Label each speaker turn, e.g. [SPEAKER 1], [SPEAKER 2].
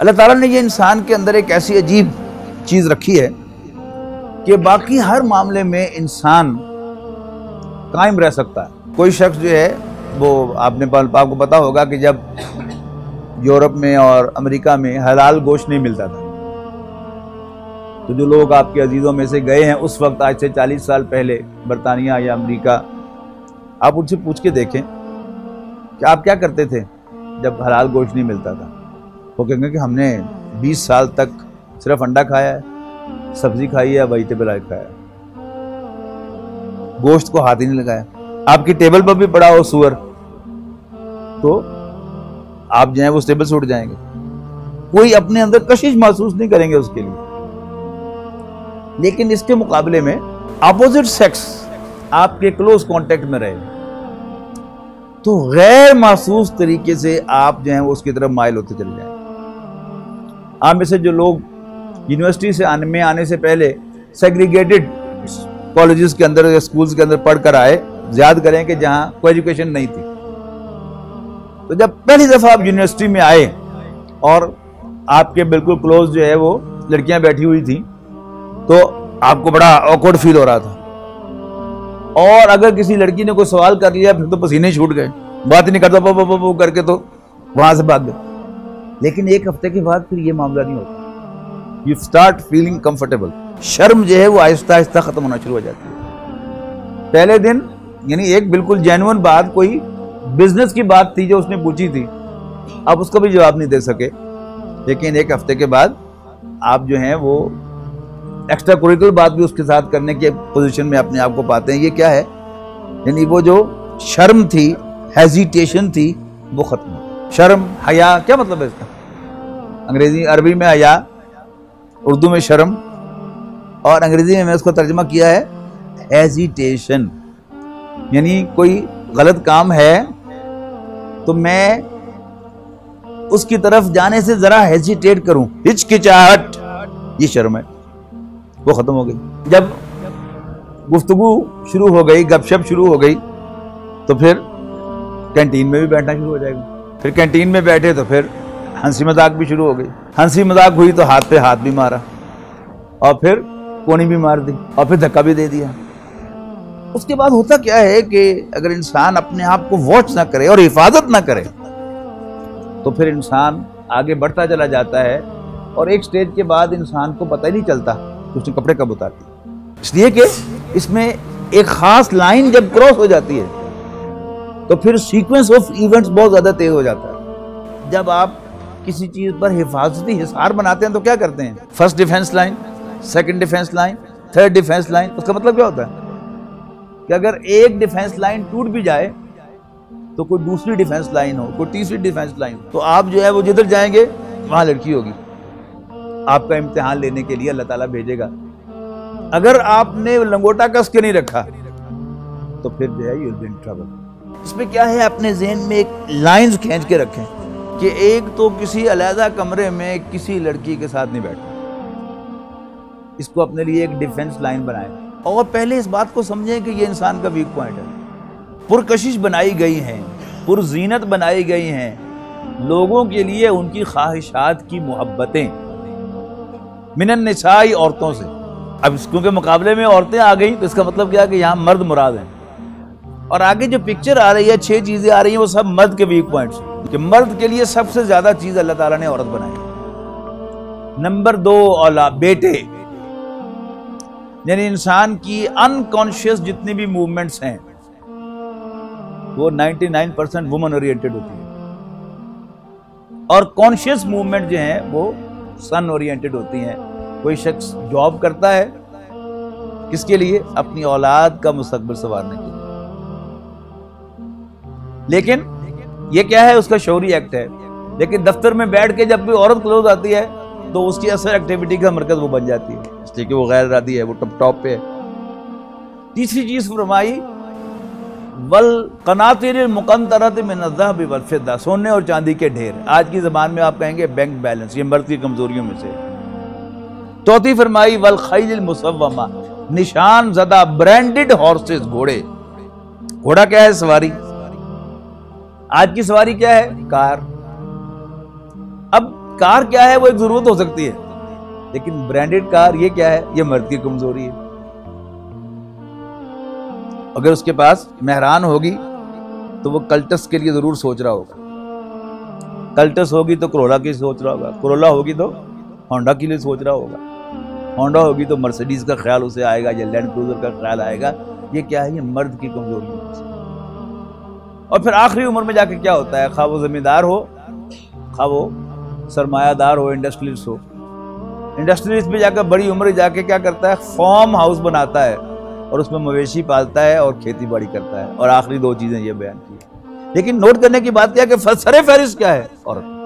[SPEAKER 1] اللہ تعالیٰ نے یہ انسان کے اندر ایک ایسی عجیب چیز رکھی ہے کہ باقی ہر معاملے میں انسان قائم رہ سکتا ہے۔ کوئی شخص جو ہے وہ آپ کو پتا ہوگا کہ جب یورپ میں اور امریکہ میں حلال گوشت نہیں ملتا تھا، تو جو لوگ آپ کے عزیزوں میں سے گئے ہیں اس وقت، آج سے 40 سال پہلے، برطانیہ یا امریکہ، آپ ان سے پوچھ کے دیکھیں کہ آپ کیا کرتے تھے جب حلال گوشت نہیں ملتا تھا۔ وہ کہیں گے کہ ہم نے 20 سال تک صرف انڈا کھایا ہے، سبزی کھائی ہے، ویجیٹیبل کھایا ہے، گوشت کو ہاتھ ہی نہیں لگایا۔ آپ کی ٹیبل پر بھی پڑا ہو سور تو آپ جو ہیں وہ اس ٹیبل سے اٹھ جائیں گے، کوئی اپنے اندر کشش محسوس نہیں کریں گے اس کے لیے۔ لیکن اس کے مقابلے میں اپوزٹ سیکس آپ کے کلوز کانٹیکٹ میں رہے تو غیر محسوس طریقے سے آپ جو ہیں وہ اس کی طرف مائل ہوتے چلے جائیں۔ آپ میں سے جو لوگ یونیورسٹی سے آنے سے پہلے سیگریگیٹڈ کالجز کے اندر یا سکولز کے اندر پڑھ کر آئے، یاد کریں کہ جہاں کوئی ایجوکیشن نہیں تھی، تو جب پہلی دفعہ آپ یونیورسٹی میں آئے اور آپ کے بالکل کلوز جو ہے وہ لڑکیاں بیٹھی ہوئی تھیں تو آپ کو بڑا آکورڈ فیل ہو رہا تھا، اور اگر کسی لڑکی نے کوئی سوال کر لیا پھر تو پسینے چھوٹ گئے، بات ہی نہیں کرتا وہ کر کے تو وہاں سے بھاگ گئے۔ لیکن ایک ہفتے کے بعد پھر یہ معاملہ نہیں ہوتا، You start feeling comfortable۔ شرم جو ہے وہ آہستہ آہستہ ختم ہونا شروع ہو جاتی ہے۔ پہلے دن یعنی ایک بالکل جینوئن بات، کوئی بزنس کی بات تھی جو اس نے پوچھی تھی، آپ اس کا بھی جواب نہیں دے سکے، لیکن ایک ہفتے کے بعد آپ جو ہیں وہ ایکسٹرا کوریکولر بات بھی اس کے ساتھ کرنے کی پوزیشن میں اپنے آپ کو پاتے ہیں۔ یہ کیا ہے؟ یعنی وہ جو شرم تھی، ہیزیٹیشن تھی، وہ ختم ہو۔ شرم، حیا، کیا مطلب ہے اس کا؟ عربی میں حیا، اردو میں شرم، اور انگریزی میں اس کو ترجمہ کیا ہے ہیزیٹیشن۔ یعنی کوئی غلط کام ہے تو میں اس کی طرف جانے سے ذرا ہیزیٹیٹ کروں، ہچکچاہٹ، یہ شرم ہے، وہ ختم ہو گئی۔ جب گفتگو شروع ہو گئی، گپ شپ شروع ہو گئی، تو پھر کینٹین میں بھی بیٹھنا شروع ہو جائے گا۔ پھر کینٹین میں بیٹھے تو پھر ہنسی مذاق بھی شروع ہو گئی، ہنسی مذاق ہوئی تو ہاتھ پہ ہاتھ بھی مارا، اور پھر کونی بھی مار دی، اور پھر دھکا بھی دے دیا۔ اس کے بعد ہوتا کیا ہے کہ اگر انسان اپنے آپ کو واچ نہ کرے اور حفاظت نہ کرے تو پھر انسان آگے بڑھتا چلا جاتا ہے، اور ایک سٹیج کے بعد انسان کو پتہ ہی نہیں چلتا کہ اس نے کپڑے کب اتار دیے، اس لیے کہ اس میں ایک خاص لائن جب کراس ہو جاتی ہے تو پھر سیکوینس آف ایونٹس بہت زیادہ تیز ہو جاتا ہے۔ جب آپ کسی چیز پر حفاظتی حصار بناتے ہیں تو کیا کرتے ہیں؟ First defence line, second defence line, third defence line. اس کا مطلب کیا ہوتا ہے کہ اگر ایک ڈیفenس لائن ٹوٹ بھی جائے تو کوئی دوسری ڈیفenس لائن ہو، کوئی تیسری ڈیفenس لائن ہو، تو آپ جو ہے وہ جدھر جائیں گے وہاں لڑکی ہوگی، آپ کا امتحان لینے کے لیے اللہ تعالیٰ بھیجے گا۔ اگر آپ نے لنگوٹا کس کے نہیں رکھا تو پھر جو ہے you'll be in trouble۔ اس میں کیا ہے، اپنے ذہن میں ایک لائنز کھینچ کے رکھیں کہ ایک تو کسی علیحدہ کمرے میں کسی لڑکی کے ساتھ نہیں بیٹھنا، اس کو اپنے لیے ایک ڈیفنس لائن بنائیں، اور پہلے اس بات کو سمجھیں کہ یہ انسان کا ویک پوائنٹ ہے۔ پرکشش بنائی گئی ہیں، پرزینت بنائی گئی ہیں لوگوں کے لیے ان کی خواہشات کی محبتیں، من النساء، عورتوں سے۔ اب اس کے مقابلے میں عورتیں آ گئیں تو اس کا مطلب کیا کہ یہاں مرد مراد ہیں، اور آگے جو پکچر آ رہی ہے، 6 چیزیں آ رہی ہیں، وہ سب مرد کے ویک پوائنٹس ہیں، کہ مرد کے لیے سب سے زیادہ چیز اللہ تعالیٰ نے عورت بنائی۔ نمبر 2، اولاد، بیٹے، یعنی انسان کی انکانشیس جتنی بھی موومنٹس ہیں وہ 99% وومن اورینٹڈ ہوتی ہیں، اور کانشیس موومنٹ جو ہیں وہ سن اورینٹڈ ہوتی ہیں۔ کوئی شخص جاب کرتا ہے کس کے لیے؟ اپنی اولاد کا مستقبل سنوارنے کے لیے، لیکن یہ کیا ہے؟ اس کا شعوری ایکٹ ہے۔ لیکن دفتر میں بیٹھ کے جب کوئی عورت کلوز آتی ہے تو اس کی اثر ایکٹیویٹی کا مرکز وہ بن جاتی ہے، اس لیے کہ وہ غیر ارادی ہے، وہ ٹاپ پہ ہے۔ تیسری چیز فرمائی، والقناطر المقنطرۃ من الذهب والفضہ، سونے اور چاندی کے ڈھیر۔ آج کی زبان میں آپ کہیں گے بینک بیلنس، یہ مرد کی کمزوریوں میں سے۔ چوتھی فرمائی، والخیل المسومہ، نشان زدہ برانڈڈ ہارسز، گھوڑے۔ گھوڑا کیا ہے؟ سواری۔ آج کی سواری کیا ہے؟ کار۔ اب کار کیا ہے وہ ایک ضرورت ہو سکتی ہے، لیکن برانڈیڈ کار یہ کیا ہے؟ یہ مرد کی کمزوری ہے۔ اگر اس کے پاس مہران ہوگی تو وہ کلٹس کے لیے ضرور سوچ رہا ہوگا، کلٹس ہوگی تو کرولا کی سوچ رہا ہوگا، کرولا ہوگی تو ہونڈا کے لیے سوچ رہا ہوگا، ہونڈا ہوگی تو مرسیڈیز کا خیال اسے آئے گا یا لینڈ کروزر کا خیال آئے گا۔ یہ کیا ہے؟ یہ مرد کی کمزوری ہے۔ اور پھر آخری عمر میں جا کے کیا ہوتا ہے؟ خواہ وہ زمیندار ہو، خواہ وہ سرمایہ دار ہو، انڈسٹریلسٹ ہو، انڈسٹریلسٹ میں جا کر بڑی عمر جا کے کیا کرتا ہے؟ فارم ہاؤس بناتا ہے اور اس میں مویشی پالتا ہے اور کھیتی باڑی کرتا ہے، اور آخری دو چیزیں یہ بیان کی۔ لیکن نوٹ کرنے کی بات کیا کہ سر فہرست کیا ہے؟ عورت۔